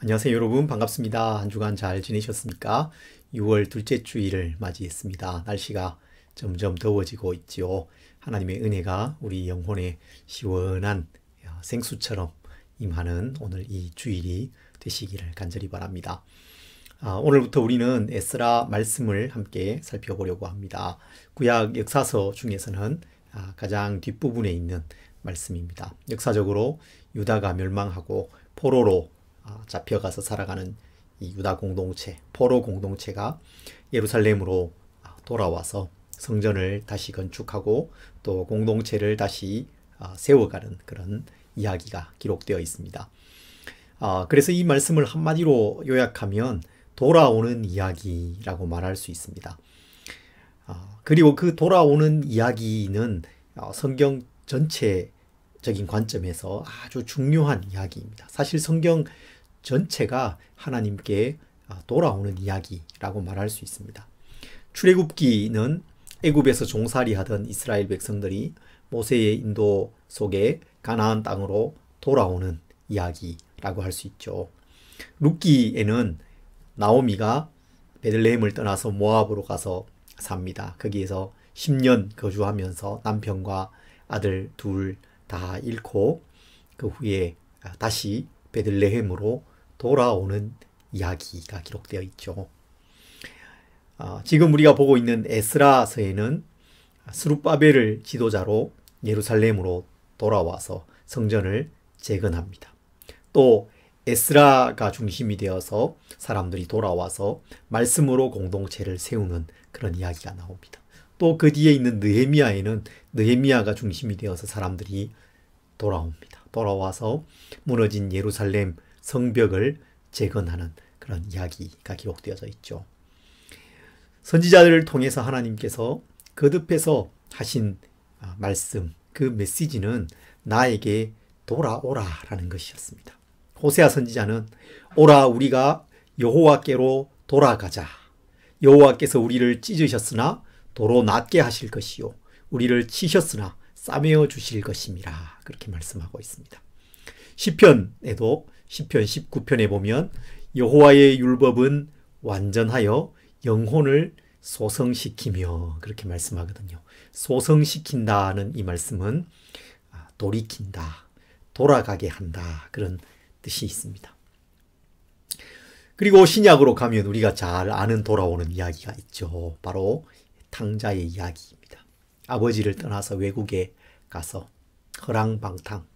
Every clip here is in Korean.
안녕하세요 여러분, 반갑습니다. 한 주간 잘 지내셨습니까? 6월 둘째 주일을 맞이했습니다. 날씨가 점점 더워지고 있지요. 하나님의 은혜가 우리 영혼에 시원한 생수처럼 임하는 오늘 이 주일이 되시기를 간절히 바랍니다. 오늘부터 우리는 에스라 말씀을 함께 살펴보려고 합니다. 구약 역사서 중에서는 가장 뒷부분에 있는 말씀입니다. 역사적으로 유다가 멸망하고 포로로 잡혀가서 살아가는 이 유다 공동체, 포로 공동체가 예루살렘으로 돌아와서 성전을 다시 건축하고 또 공동체를 다시 세워가는 그런 이야기가 기록되어 있습니다. 그래서 이 말씀을 한마디로 요약하면 돌아오는 이야기라고 말할 수 있습니다. 그리고 그 돌아오는 이야기는 성경 전체적인 관점에서 아주 중요한 이야기입니다. 사실 성경 전체가 하나님께 돌아오는 이야기라고 말할 수 있습니다. 출애굽기는 애굽에서 종살이 하던 이스라엘 백성들이 모세의 인도 속에 가나안 땅으로 돌아오는 이야기라고 할 수 있죠. 룻기에는 나오미가 베들레헴을 떠나서 모압으로 가서 삽니다. 거기에서 10년 거주하면서 남편과 아들 둘 다 잃고 그 후에 다시 베들레헴으로 돌아오는 이야기가 기록되어 있죠. 지금 우리가 보고 있는 에스라서에는 스룹바벨을 지도자로 예루살렘으로 돌아와서 성전을 재건합니다. 또 에스라가 중심이 되어서 사람들이 돌아와서 말씀으로 공동체를 세우는 그런 이야기가 나옵니다. 또 그 뒤에 있는 느헤미야에는 느헤미야가 중심이 되어서 사람들이 돌아옵니다. 돌아와서 무너진 예루살렘 성벽을 재건하는 그런 이야기가 기록되어져 있죠. 선지자들을 통해서 하나님께서 거듭해서 하신 말씀, 그 메시지는 나에게 돌아오라라는 것이었습니다. 호세아 선지자는 오라 우리가 여호와께로 돌아가자. 여호와께서 우리를 찢으셨으나 도로 낫게 하실 것이요 우리를 치셨으나 싸매어 주실 것임이라 그렇게 말씀하고 있습니다. 시편에도 시편 19편에 보면 여호와의 율법은 완전하여 영혼을 소성시키며 그렇게 말씀하거든요. 소성시킨다는 이 말씀은 돌이킨다, 돌아가게 한다 그런 뜻이 있습니다. 그리고 신약으로 가면 우리가 잘 아는 돌아오는 이야기가 있죠. 바로 탕자의 이야기입니다. 아버지를 떠나서 외국에 가서 허랑방탕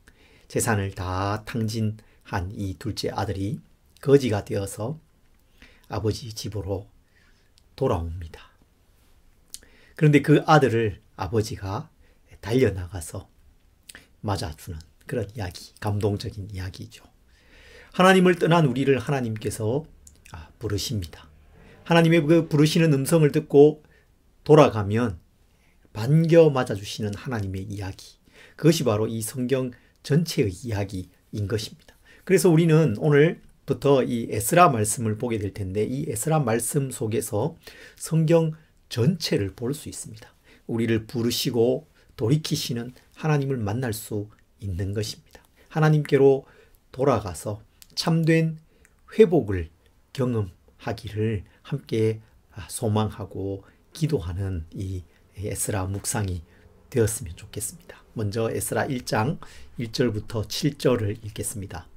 재산을 다 탕진한 이 둘째 아들이 거지가 되어서 아버지 집으로 돌아옵니다. 그런데 그 아들을 아버지가 달려나가서 맞아주는 그런 이야기, 감동적인 이야기죠. 하나님을 떠난 우리를 하나님께서 부르십니다. 하나님의 그 부르시는 음성을 듣고 돌아가면 반겨 맞아주시는 하나님의 이야기, 그것이 바로 이 성경 전체의 이야기인 것입니다. 그래서 우리는 오늘부터 이 에스라 말씀을 보게 될 텐데 이 에스라 말씀 속에서 성경 전체를 볼 수 있습니다. 우리를 부르시고 돌이키시는 하나님을 만날 수 있는 것입니다. 하나님께로 돌아가서 참된 회복을 경험하기를 함께 소망하고 기도하는 이 에스라 묵상이 되었으면 좋겠습니다. 먼저 에스라 1장 1절부터 7절을 읽겠습니다.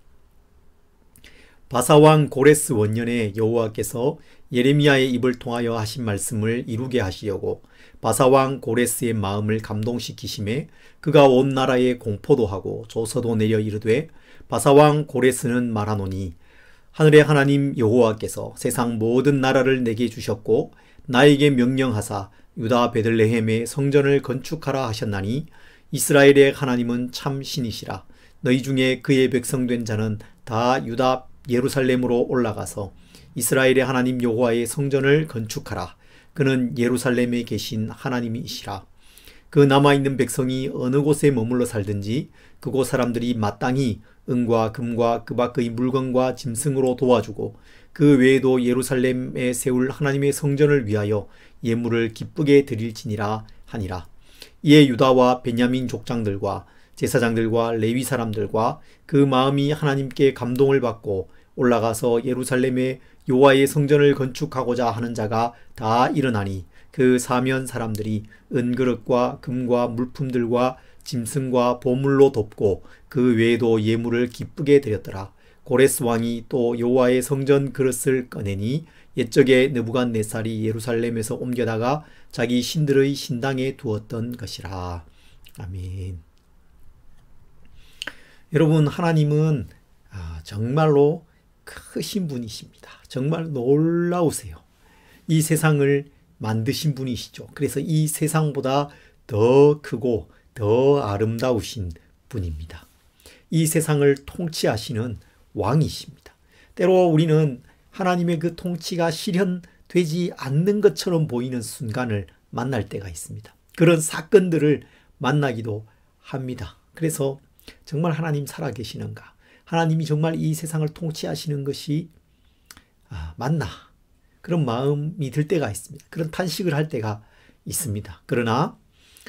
바사왕 고레스 원년에 여호와께서 예레미야의 입을 통하여 하신 말씀을 이루게 하시려고 바사왕 고레스의 마음을 감동시키심에 그가 온 나라에 공포도 하고 조서도 내려 이르되 바사왕 고레스는 말하노니 하늘의 하나님 여호와께서 세상 모든 나라를 내게 주셨고 나에게 명령하사 유다 베들레헴에 성전을 건축하라 하셨나니 이스라엘의 하나님은 참 신이시라. 너희 중에 그의 백성된 자는 다 유다 예루살렘으로 올라가서 이스라엘의 하나님 여호와의 성전을 건축하라. 그는 예루살렘에 계신 하나님이시라. 그 남아있는 백성이 어느 곳에 머물러 살든지 그곳 사람들이 마땅히 은과 금과 그 밖의 물건과 짐승으로 도와주고 그 외에도 예루살렘에 세울 하나님의 성전을 위하여 예물을 기쁘게 드릴지니라 하니라. 이에 유다와 베냐민 족장들과 제사장들과 레위 사람들과 그 마음이 하나님께 감동을 받고 올라가서 예루살렘에 여호와의 성전을 건축하고자 하는 자가 다 일어나니 그 사면 사람들이 은그릇과 금과 물품들과 짐승과 보물로 돕고 그 외에도 예물을 기쁘게 드렸더라. 고레스 왕이 또 여호와의 성전 그릇을 꺼내니 옛적에 느부갓네살이 예루살렘에서 옮겨다가 자기 신들의 신당에 두었던 것이라. 아멘. 여러분, 하나님은 정말로 크신 분이십니다. 정말 놀라우세요. 이 세상을 만드신 분이시죠. 그래서 이 세상보다 더 크고 더 아름다우신 분입니다. 이 세상을 통치하시는 왕이십니다. 때로 우리는 하나님의 그 통치가 실현되지 않는 것처럼 보이는 순간을 만날 때가 있습니다. 그런 사건들을 만나기도 합니다. 그래서 정말 하나님 살아계시는가? 하나님이 정말 이 세상을 통치하시는 것이 맞나? 그런 마음이 들 때가 있습니다. 그런 탄식을 할 때가 있습니다. 그러나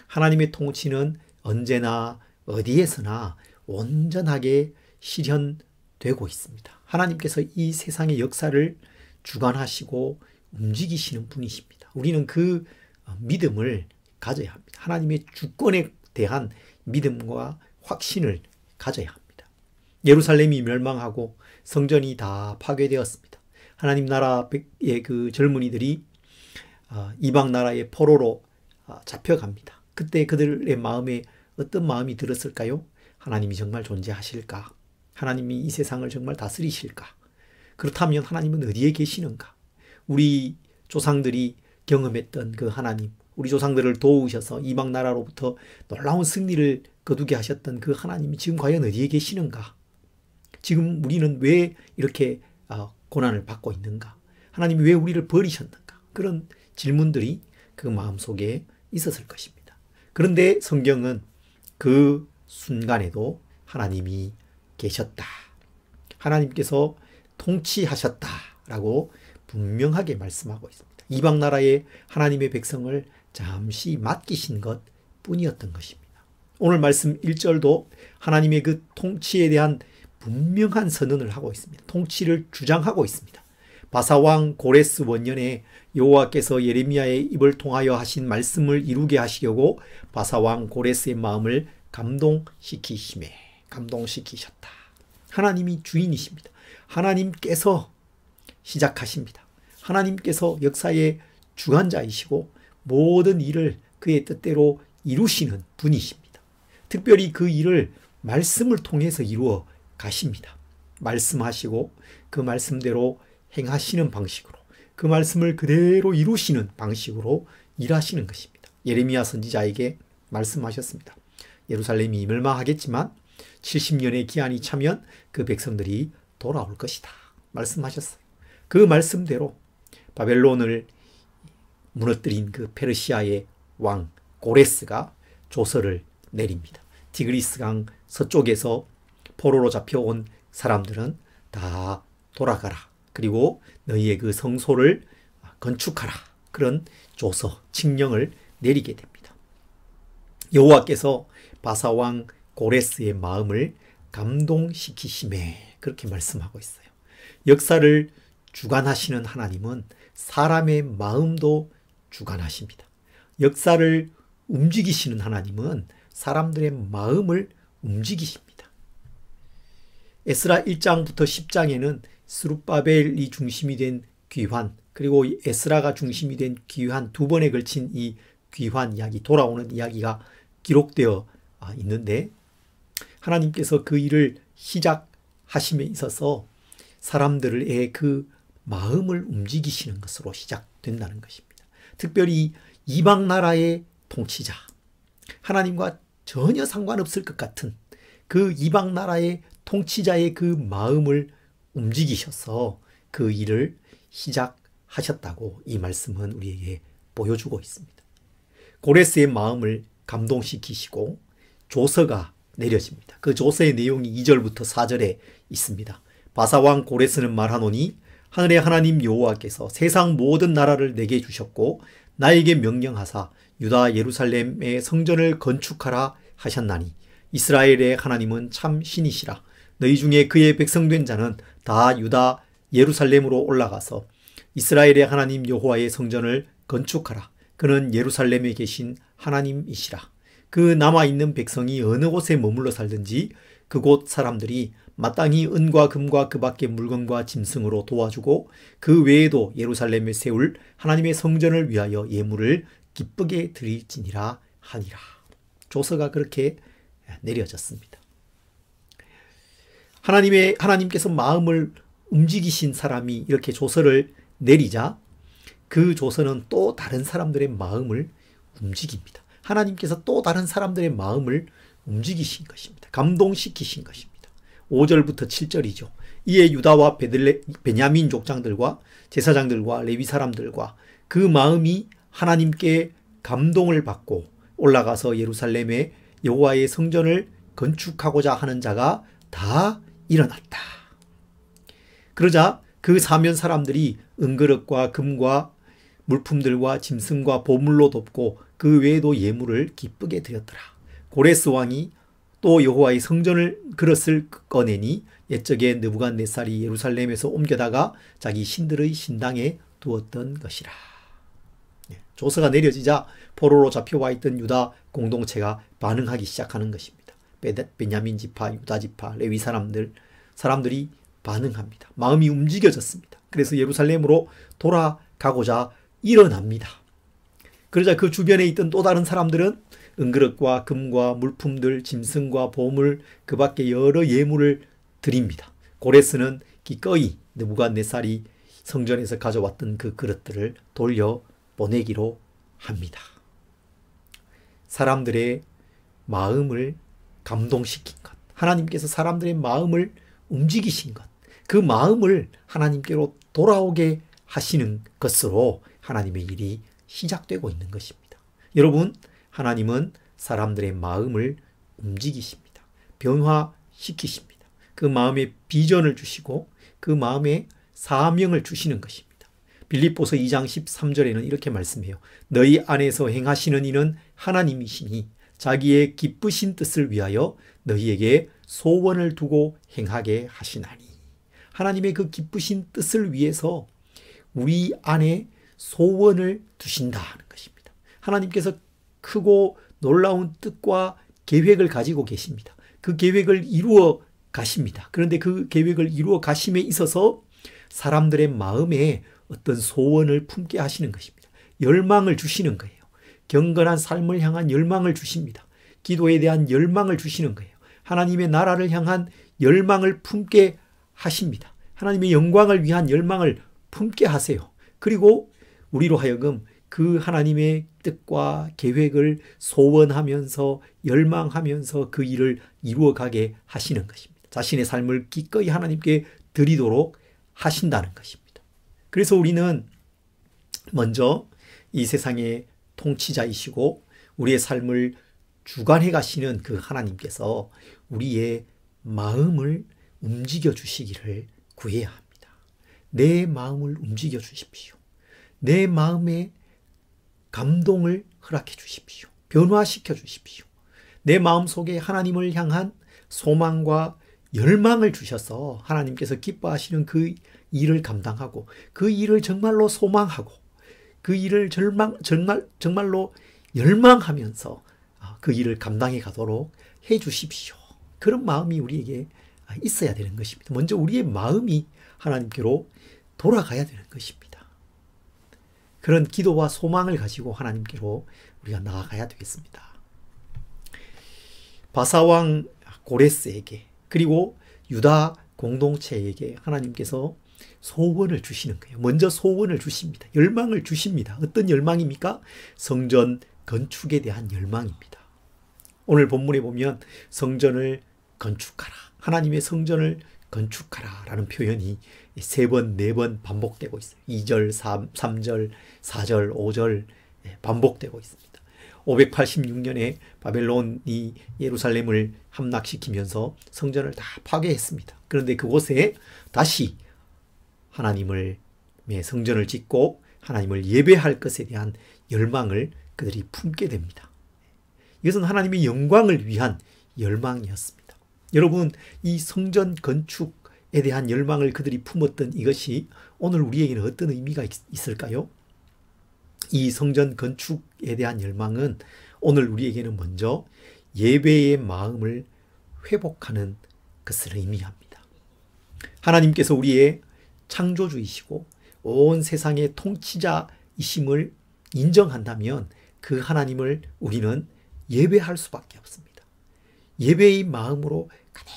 하나님의 통치는 언제나 어디에서나 온전하게 실현되고 있습니다. 하나님께서 이 세상의 역사를 주관하시고 움직이시는 분이십니다. 우리는 그 믿음을 가져야 합니다. 하나님의 주권에 대한 믿음과 확신을 가져야 합니다. 예루살렘이 멸망하고 성전이 다 파괴되었습니다. 하나님 나라의 그 젊은이들이 이방 나라의 포로로 잡혀갑니다. 그때 그들의 마음에 어떤 마음이 들었을까요? 하나님이 정말 존재하실까? 하나님이 이 세상을 정말 다스리실까? 그렇다면 하나님은 어디에 계시는가? 우리 조상들이 경험했던 그 하나님, 우리 조상들을 도우셔서 이방 나라로부터 놀라운 승리를 거두게 하셨던 그 하나님이 지금 과연 어디에 계시는가? 지금 우리는 왜 이렇게 고난을 받고 있는가? 하나님이 왜 우리를 버리셨는가? 그런 질문들이 그 마음속에 있었을 것입니다. 그런데 성경은 그 순간에도 하나님이 계셨다. 하나님께서 통치하셨다라고 분명하게 말씀하고 있습니다. 이방 나라의 하나님의 백성을 잠시 맡기신 것 뿐이었던 것입니다. 오늘 말씀 1절도 하나님의 그 통치에 대한 분명한 선언을 하고 있습니다. 통치를 주장하고 있습니다. 바사왕 고레스 원년에 여호와께서 예레미야의 입을 통하여 하신 말씀을 이루게 하시려고 바사왕 고레스의 마음을 감동시키셨다. 하나님이 주인이십니다. 하나님께서 시작하십니다. 하나님께서 역사의 주관자이시고 모든 일을 그의 뜻대로 이루시는 분이십니다. 특별히 그 일을 말씀을 통해서 이루어 가십니다. 말씀하시고 그 말씀대로 행하시는 방식으로, 그 말씀을 그대로 이루시는 방식으로 일하시는 것입니다. 예레미야 선지자에게 말씀하셨습니다. 예루살렘이 멸망하겠지만 70년의 기한이 차면 그 백성들이 돌아올 것이다. 말씀하셨어요. 그 말씀대로 바벨론을 무너뜨린 그 페르시아의 왕 고레스가 조서를 내립니다. 디그리스강 서쪽에서 포로로 잡혀온 사람들은 다 돌아가라. 그리고 너희의 그 성소를 건축하라. 그런 조서, 칙령을 내리게 됩니다. 여호와께서 바사왕 고레스의 마음을 감동시키심에 그렇게 말씀하고 있어요. 역사를 주관하시는 하나님은 사람의 마음도 주관하십니다. 역사를 움직이시는 하나님은 사람들의 마음을 움직이십니다. 에스라 1장부터 10장에는 스룹바벨이 중심이 된 귀환, 그리고 에스라가 중심이 된 귀환, 두 번에 걸친 이 귀환 이야기, 돌아오는 이야기가 기록되어 있는데 하나님께서 그 일을 시작하심에 있어서 사람들의 그 마음을 움직이시는 것으로 시작된다는 것입니다. 특별히 이방 나라의 통치자, 하나님과 전혀 상관없을 것 같은 그 이방 나라의 통치자의 그 마음을 움직이셔서 그 일을 시작하셨다고 이 말씀은 우리에게 보여주고 있습니다. 고레스의 마음을 감동시키시고 조서가 내려집니다. 그 조서의 내용이 2절부터 4절에 있습니다. 바사왕 고레스는 말하노니 하늘의 하나님 여호와께서 세상 모든 나라를 내게 주셨고 나에게 명령하사 유다 예루살렘의 성전을 건축하라 하셨나니 이스라엘의 하나님은 참 신이시라. 너희 중에 그의 백성된 자는 다 유다 예루살렘으로 올라가서 이스라엘의 하나님 여호와의 성전을 건축하라. 그는 예루살렘에 계신 하나님이시라. 그 남아있는 백성이 어느 곳에 머물러 살든지 그곳 사람들이 마땅히 은과 금과 그 밖의 물건과 짐승으로 도와주고 그 외에도 예루살렘에 세울 하나님의 성전을 위하여 예물을 기쁘게 드릴지니라 하니라. 조서가 그렇게 내려졌습니다. 하나님께서 마음을 움직이신 사람이 이렇게 조서를 내리자 그 조서는 또 다른 사람들의 마음을 움직입니다. 하나님께서 또 다른 사람들의 마음을 움직이신 것입니다. 감동시키신 것입니다. 5절부터 7절이죠. 이에 유다와 베냐민 족장들과 제사장들과 레위 사람들과 그 마음이 하나님께 감동을 받고 올라가서 예루살렘에 여호와의 성전을 건축하고자 하는 자가 다 일어났다. 그러자 그 사면 사람들이 은그릇과 금과 물품들과 짐승과 보물로 돕고 그 외에도 예물을 기쁘게 드렸더라. 고레스 왕이 또 여호와의 성전을 그릇을 꺼내니 옛적에 느부갓네살이 예루살렘에서 옮겨다가 자기 신들의 신당에 두었던 것이라. 조서가 내려지자 포로로 잡혀와 있던 유다 공동체가 반응하기 시작하는 것입니다. 베냐민 지파, 유다 지파, 레위 사람들이 반응합니다. 마음이 움직여졌습니다. 그래서 예루살렘으로 돌아가고자 일어납니다. 그러자 그 주변에 있던 또 다른 사람들은 은그릇과 금과 물품들, 짐승과 보물, 그 밖에 여러 예물을 드립니다. 고레스는 기꺼이 느부갓네살이 성전에서 가져왔던 그 그릇들을 돌려보내기로 합니다. 사람들의 마음을 감동시킨 것, 하나님께서 사람들의 마음을 움직이신 것, 그 마음을 하나님께로 돌아오게 하시는 것으로 하나님의 일이 시작되고 있는 것입니다. 여러분, 하나님은 사람들의 마음을 움직이십니다. 변화시키십니다. 그 마음에 비전을 주시고 그 마음에 사명을 주시는 것입니다. 빌립보서 2장 13절에는 이렇게 말씀해요. 너희 안에서 행하시는 이는 하나님이시니 자기의 기쁘신 뜻을 위하여 너희에게 소원을 두고 행하게 하시나니. 하나님의 그 기쁘신 뜻을 위해서 우리 안에 소원을 두신다는 것입니다. 하나님께서 크고 놀라운 뜻과 계획을 가지고 계십니다. 그 계획을 이루어 가십니다. 그런데 그 계획을 이루어 가심에 있어서 사람들의 마음에 어떤 소원을 품게 하시는 것입니다. 열망을 주시는 거예요. 경건한 삶을 향한 열망을 주십니다. 기도에 대한 열망을 주시는 거예요. 하나님의 나라를 향한 열망을 품게 하십니다. 하나님의 영광을 위한 열망을 품게 하세요. 그리고 우리로 하여금 그 하나님의 뜻과 계획을 소원하면서 열망하면서 그 일을 이루어가게 하시는 것입니다. 자신의 삶을 기꺼이 하나님께 드리도록 하신다는 것입니다. 그래서 우리는 먼저 이 세상의 통치자이시고 우리의 삶을 주관해 가시는 그 하나님께서 우리의 마음을 움직여 주시기를 구해야 합니다. 내 마음을 움직여 주십시오. 내 마음에 감동을 허락해 주십시오. 변화시켜 주십시오. 내 마음속에 하나님을 향한 소망과 열망을 주셔서 하나님께서 기뻐하시는 그 일을 감당하고 그 일을 정말로 소망하고 그 일을 정말로 열망하면서 그 일을 감당해 가도록 해 주십시오. 그런 마음이 우리에게 있어야 되는 것입니다. 먼저 우리의 마음이 하나님께로 돌아가야 되는 것입니다. 그런 기도와 소망을 가지고 하나님께로 우리가 나아가야 되겠습니다. 바사왕 고레스에게 그리고 유다 공동체에게 하나님께서 소원을 주시는 거예요. 먼저 소원을 주십니다. 열망을 주십니다. 어떤 열망입니까? 성전 건축에 대한 열망입니다. 오늘 본문에 보면 성전을 건축하라. 하나님의 성전을 건축하라 라는 표현이 3번, 4번 반복되고 있어요. 2절, 3절, 4절, 5절 반복되고 있습니다. 586년에 바벨론이 예루살렘을 함락시키면서 성전을 다 파괴했습니다. 그런데 그곳에 다시 하나님의 성전을 짓고 하나님을 예배할 것에 대한 열망을 그들이 품게 됩니다. 이것은 하나님의 영광을 위한 열망이었습니다. 여러분, 이 성전 건축에 대한 열망을 그들이 품었던 이것이 오늘 우리에게는 어떤 의미가 있을까요? 이 성전 건축에 대한 열망은 오늘 우리에게는 먼저 예배의 마음을 회복하는 것을 의미합니다. 하나님께서 우리의 창조주이시고 온 세상의 통치자이심을 인정한다면 그 하나님을 우리는 예배할 수밖에 없습니다. 예배의 마음으로 가득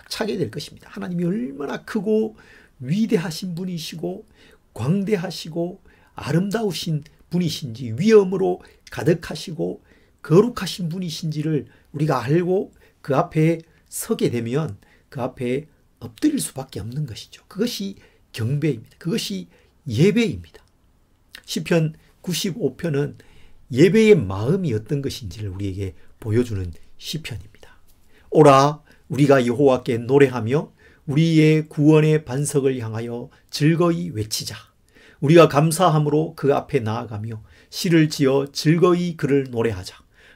차게 될 것입니다. 하나님이 얼마나 크고 위대하신 분이시고 광대하시고 아름다우신 분이신지, 위엄으로 가득하시고 거룩하신 분이신지를 우리가 알고 그 앞에 서게 되면 그 앞에 엎드릴 수밖에 없는 것이죠. 그것이 경배입니다. 그것이 예배입니다. 시편 95편은 예배의 마음이 어떤 것인지를 우리에게 보여주는 시편입니다. 오라, 우리가 여호와께 노래하며 우리의 구원의 반석을 향하여 즐거이 외치자. 우리가 감사함으로 그 앞에 나아가며 시를 지어 즐거이 그를 노래하자.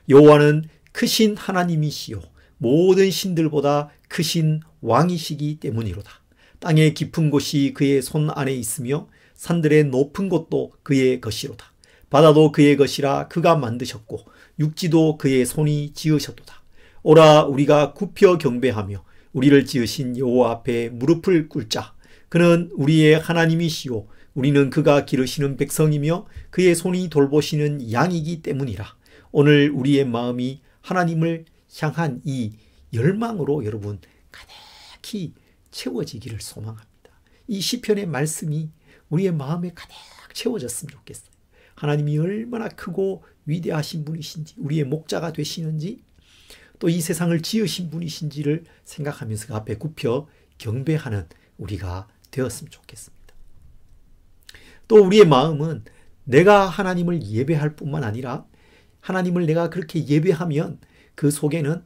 여호와는 크신 하나님이시요 모든 신들보다 크신 왕이시기 때문이로다. 땅의 깊은 곳이 그의 손 안에 있으며 산들의 높은 곳도 그의 것이로다. 바다도 그의 것이라 그가 만드셨고 육지도 그의 손이 지으셨도다. 오라, 우리가 굽혀 경배하며 우리를 지으신 여호와 앞에 무릎을 꿇자. 그는 우리의 하나님이시요 우리는 그가 기르시는 백성이며 그의 손이 돌보시는 양이기 때문이라. 오늘 우리의 마음이 하나님을 향한 이 열망으로 여러분 가득히 채워지기를 소망합니다. 이 시편의 말씀이 우리의 마음에 가득 채워졌으면 좋겠어요. 하나님이 얼마나 크고 위대하신 분이신지, 우리의 목자가 되시는지, 또 이 세상을 지으신 분이신지를 생각하면서 그 앞에 굽혀 경배하는 우리가 되었으면 좋겠습니다. 또 우리의 마음은 내가 하나님을 예배할 뿐만 아니라 하나님을 내가 그렇게 예배하면 그 속에는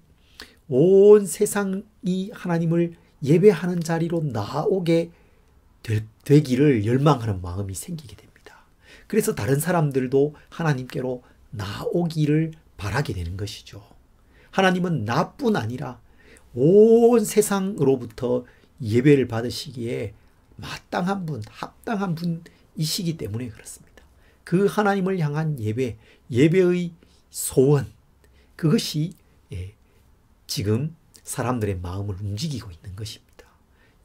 온 세상이 하나님을 예배하는 자리로 나오게 되기를 열망하는 마음이 생기게 됩니다. 그래서 다른 사람들도 하나님께로 나오기를 바라게 되는 것이죠. 하나님은 나뿐 아니라 온 세상으로부터 예배를 받으시기에 마땅한 분, 합당한 분이시기 때문에 그렇습니다. 그 하나님을 향한 예배, 예배의 소원, 그것이 지금 사람들의 마음을 움직이고 있는 것입니다.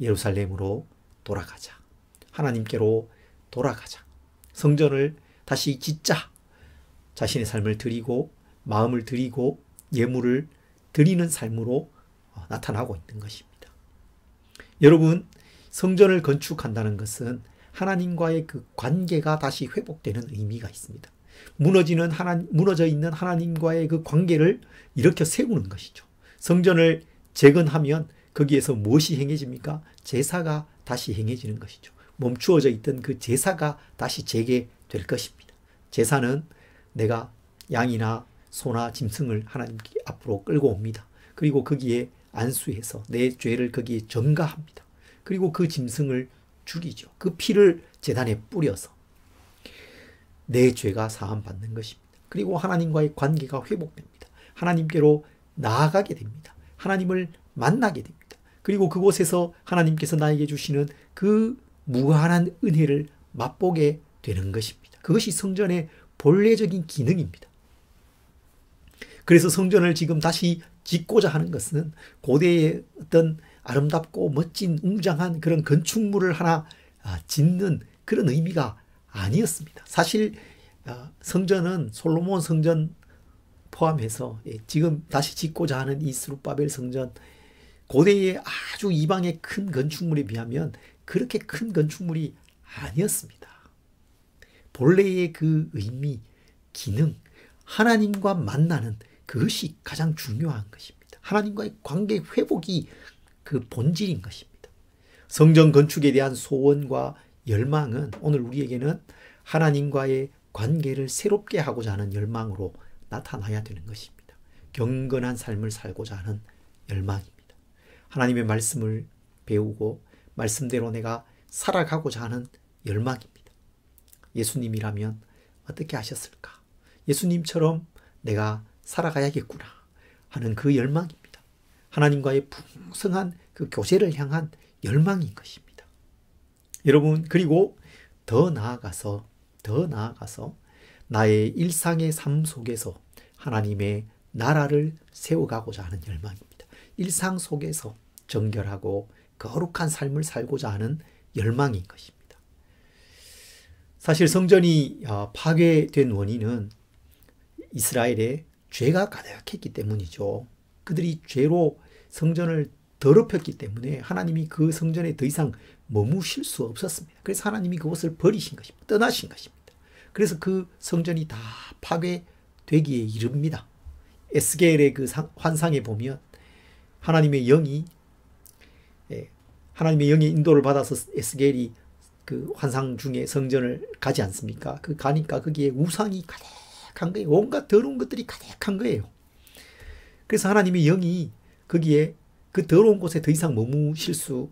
예루살렘으로 돌아가자. 하나님께로 돌아가자. 성전을 다시 짓자. 자신의 삶을 드리고 마음을 드리고 예물을 드리는 삶으로 나타나고 있는 것입니다. 여러분, 성전을 건축한다는 것은 하나님과의 그 관계가 다시 회복되는 의미가 있습니다. 무너져 있는 하나님과의 그 관계를 일으켜 세우는 것이죠. 성전을 재건하면 거기에서 무엇이 행해집니까? 제사가 다시 행해지는 것이죠. 멈추어져 있던 그 제사가 다시 재개될 것입니다. 제사는 내가 양이나 소나 짐승을 하나님 앞으로 끌고 옵니다. 그리고 거기에 안수해서 내 죄를 거기에 전가합니다. 그리고 그 짐승을 죽이죠. 그 피를 제단에 뿌려서 내 죄가 사함받는 것입니다. 그리고 하나님과의 관계가 회복됩니다. 하나님께로 나아가게 됩니다. 하나님을 만나게 됩니다. 그리고 그곳에서 하나님께서 나에게 주시는 그 무한한 은혜를 맛보게 되는 것입니다. 그것이 성전의 본래적인 기능입니다. 그래서 성전을 지금 다시 짓고자 하는 것은 고대의 어떤 아름답고 멋진 웅장한 그런 건축물을 하나 짓는 그런 의미가 아니었습니다. 사실 성전은 솔로몬 성전 포함해서 지금 다시 짓고자 하는 이 스룹바벨 성전, 고대의 아주 이방의 큰 건축물에 비하면 그렇게 큰 건축물이 아니었습니다. 본래의 그 의미, 기능, 하나님과 만나는 그것이 가장 중요한 것입니다. 하나님과의 관계 회복이 그 본질인 것입니다. 성전 건축에 대한 소원과 열망은 오늘 우리에게는 하나님과의 관계를 새롭게 하고자 하는 열망으로 나타나야 되는 것입니다. 경건한 삶을 살고자 하는 열망입니다. 하나님의 말씀을 배우고 말씀대로 내가 살아가고자 하는 열망입니다. 예수님이라면 어떻게 하셨을까? 예수님처럼 내가 살아가야겠구나 하는 그 열망입니다. 하나님과의 풍성한 그 교제를 향한 열망인 것입니다. 여러분, 그리고 더 나아가서 나의 일상의 삶 속에서 하나님의 나라를 세워가고자 하는 열망입니다. 일상 속에서 정결하고 거룩한 삶을 살고자 하는 열망인 것입니다. 사실 성전이 파괴된 원인은 이스라엘의 죄가 가득했기 때문이죠. 그들이 죄로 성전을 더럽혔기 때문에 하나님이 그 성전에 더 이상 머무실 수 없었습니다. 그래서 하나님이 그것을 버리신 것입니다. 떠나신 것입니다. 그래서 그 성전이 다 파괴되기에 이릅니다. 에스겔의 그 환상에 보면 하나님의 영의 인도를 받아서 에스겔이 그 환상 중에 성전을 가지 않습니까? 그 가니까 거기에 우상이 가득한 거예요. 온갖 더러운 것들이 가득한 거예요. 그래서 하나님의 영이 거기에 그 더러운 곳에 더 이상 머무실 수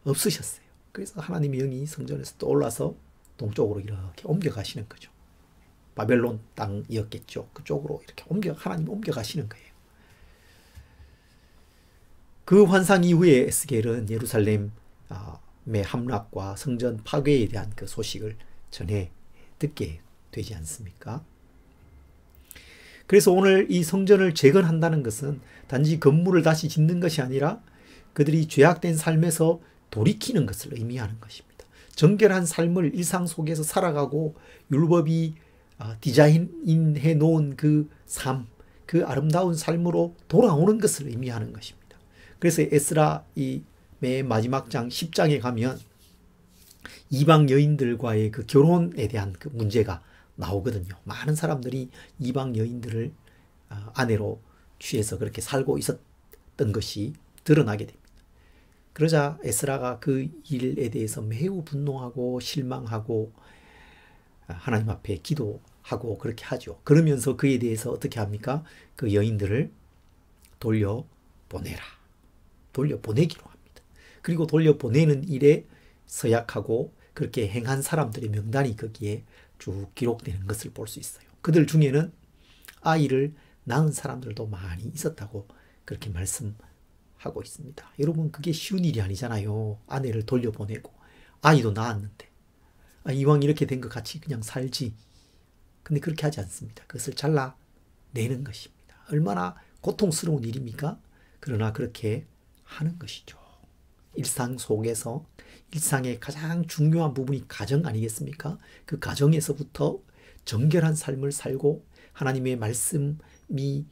없으셨어요. 그래서 하나님의 영이 성전에서 또 올라서 동쪽으로 이렇게 옮겨가시는 거죠. 바벨론 땅이었겠죠. 그쪽으로 이렇게 하나님 옮겨가시는 거예요. 그 환상 이후에 에스겔은 예루살렘의 함락과 성전 파괴에 대한 그 소식을 전해 듣게 되지 않습니까? 그래서 오늘 이 성전을 재건한다는 것은 단지 건물을 다시 짓는 것이 아니라 그들이 죄악된 삶에서 돌이키는 것을 의미하는 것입니다. 정결한 삶을 일상 속에서 살아가고 율법이 디자인해 놓은 그 삶, 그 아름다운 삶으로 돌아오는 것을 의미하는 것입니다. 그래서 에스라의 마지막 장 10장에 가면 이방 여인들과의 그 결혼에 대한 그 문제가 나오거든요. 많은 사람들이 이방 여인들을 아내로 취해서 그렇게 살고 있었던 것이 드러나게 됩니다. 그러자 에스라가 그 일에 대해서 매우 분노하고 실망하고 하나님 앞에 기도하고 그렇게 하죠. 그러면서 그에 대해서 어떻게 합니까? 그 여인들을 돌려보내라. 돌려보내기로 합니다. 그리고 돌려보내는 일에 서약하고 그렇게 행한 사람들의 명단이 거기에 쭉 기록되는 것을 볼 수 있어요. 그들 중에는 아이를 낳은 사람들도 많이 있었다고 그렇게 말씀하고 있습니다. 여러분, 그게 쉬운 일이 아니잖아요. 아내를 돌려보내고 아이도 낳았는데 이왕 이렇게 된 것 같이 그냥 살지. 근데 그렇게 하지 않습니다. 그것을 잘라내는 것입니다. 얼마나 고통스러운 일입니까? 그러나 그렇게 하는 것이죠. 일상 속에서 일상의 가장 중요한 부분이 가정 아니겠습니까? 그 가정에서부터 정결한 삶을 살고 하나님의 말씀이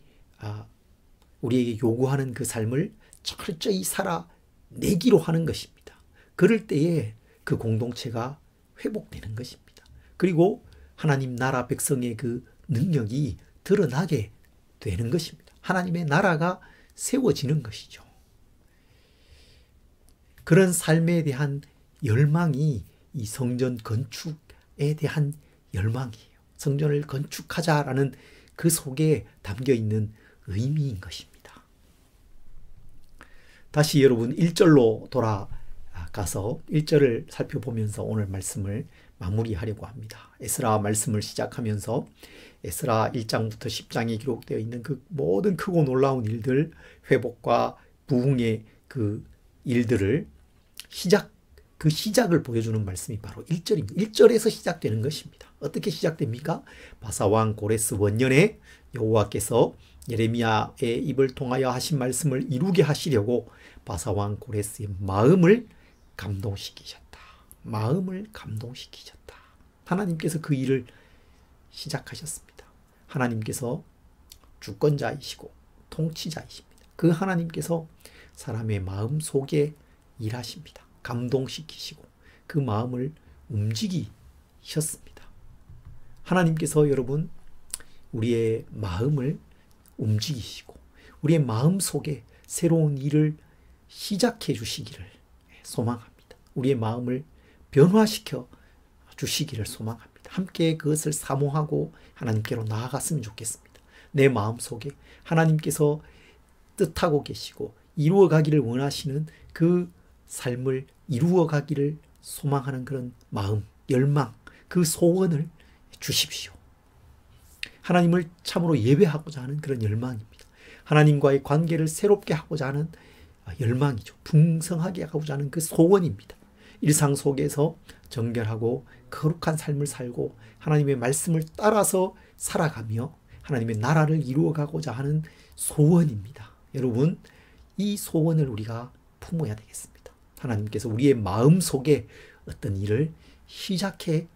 우리에게 요구하는 그 삶을 철저히 살아내기로 하는 것입니다. 그럴 때에 그 공동체가 회복되는 것입니다. 그리고 하나님 나라 백성의 그 능력이 드러나게 되는 것입니다. 하나님의 나라가 세워지는 것이죠. 그런 삶에 대한 열망이 이 성전 건축에 대한 열망이에요. 성전을 건축하자라는 그 속에 담겨 있는 의미인 것입니다. 다시 여러분 1절로 돌아가서 1절을 살펴보면서 오늘 말씀을 마무리하려고 합니다. 에스라 말씀을 시작하면서 에스라 1장부터 10장에 기록되어 있는 그 모든 크고 놀라운 일들, 회복과 부흥의 그 일들을 그 시작을 보여주는 말씀이 바로 1절입니다. 1절에서 시작되는 것입니다. 어떻게 시작됩니까? 바사왕 고레스 원년에 여호와께서 예레미야의 입을 통하여 하신 말씀을 이루게 하시려고 바사왕 고레스의 마음을 감동시키셨다. 마음을 감동시키셨다. 하나님께서 그 일을 시작하셨습니다. 하나님께서 주권자이시고 통치자이십니다. 그 하나님께서 사람의 마음 속에 일하십니다. 감동시키시고 그 마음을 움직이셨습니다. 하나님께서 여러분 우리의 마음을 움직이시고 우리의 마음 속에 새로운 일을 시작해 주시기를 소망합니다. 우리의 마음을 변화시켜 주시기를 소망합니다. 함께 그것을 사모하고 하나님께로 나아갔으면 좋겠습니다. 내 마음 속에 하나님께서 뜻하고 계시고 이루어 가기를 원하시는 그 삶을 이루어 가기를 소망하는 그런 마음, 열망, 그 소원을 주십시오. 하나님을 참으로 예배하고자 하는 그런 열망입니다. 하나님과의 관계를 새롭게 하고자 하는 열망이죠. 풍성하게 하고자 하는 그 소원입니다. 일상 속에서 정결하고 거룩한 삶을 살고 하나님의 말씀을 따라서 살아가며 하나님의 나라를 이루어가고자 하는 소원입니다. 여러분, 이 소원을 우리가 품어야 되겠습니다. 하나님께서 우리의 마음 속에 어떤 일을 시작해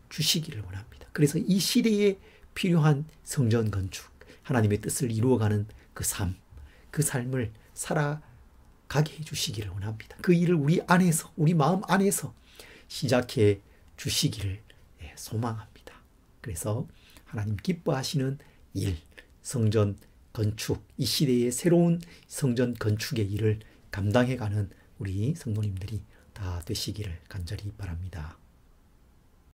주시기를 원합니다. 그래서 이 시대에 필요한 성전 건축, 하나님의 뜻을 이루어가는 그 삶, 그 삶을 살아가게 해주시기를 원합니다. 그 일을 우리 안에서, 우리 마음 안에서 시작해 주시기를 소망합니다. 그래서 하나님 기뻐하시는 일, 성전 건축, 이 시대의 새로운 성전 건축의 일을 감당해가는 우리 성도님들이 다 되시기를 간절히 바랍니다.